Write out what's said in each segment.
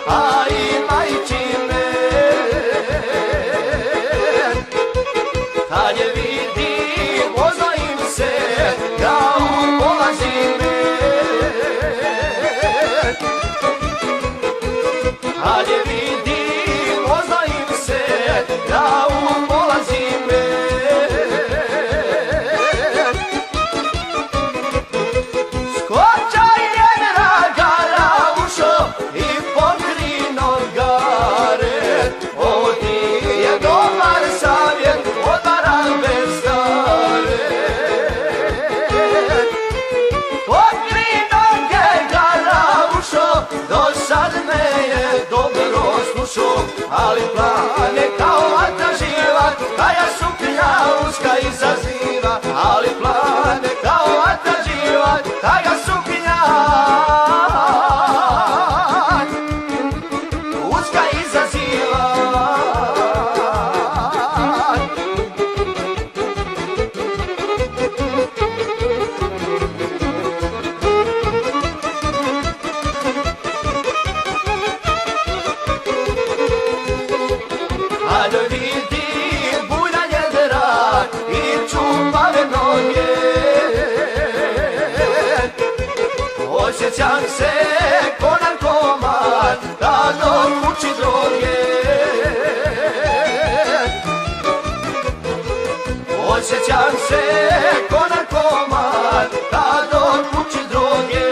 a i majčine. Kad je vidim, oznojim se da upolazi me. Kad je vidim, oznojim se da upolazi me. Skočaj je ragara ušo i pokri nogare. Ovo ti je dobar savjet od barabe stare. Pokri noge gara ušo, do sad me je dobro slušo. Ali plane kao vatra živa, kaja suknja uska izaziva. Ali plane kao vatra živa, kaja suknja uska izaziva. Kad vidim buljanje drak i čupave noge, osjećam se ko narkoman kad dokući droge. Osjećam se ko narkoman kad dokući droge.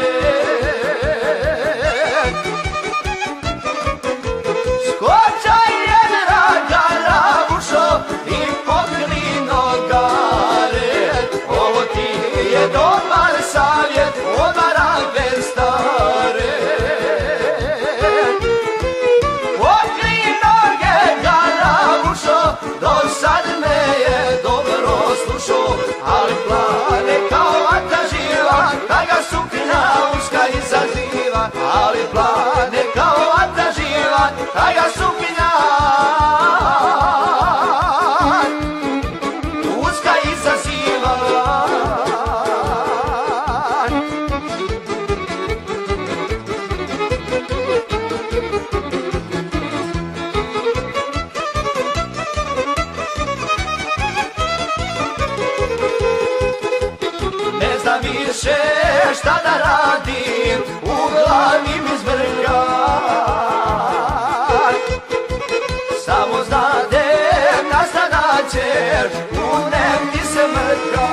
Skočaj je ragara ušo i pokri nogare. Ovo ti je dobar savjet od barabe stare. Pokri noge gara ušo, do sad me je dobro slušo. Ali plane kao vatra živa, kad ga suknja uska izaziva. Ali plane kao vatra živa, kad ga suknja uska izaziva. Ne znam više šta da radim, u glavi mi zbrka. Samo znadem nastadat ćeš, u nemti se mrka.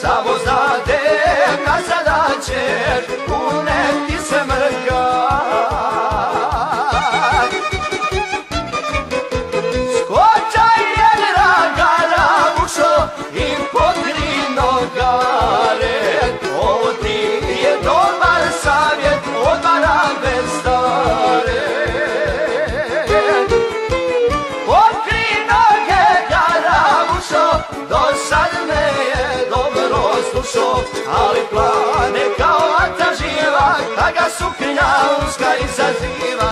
Samo znadem nastadat ćeš, u nemti se mrka. Skočaj je ragara ušo i pokri nogare. Ovo ti je dobar savjet od barabe stare. Pokri noge gara ušo, do sad me je dobro slušo. Ali plane kao vatra živa, kad ga suknja uska izaziva.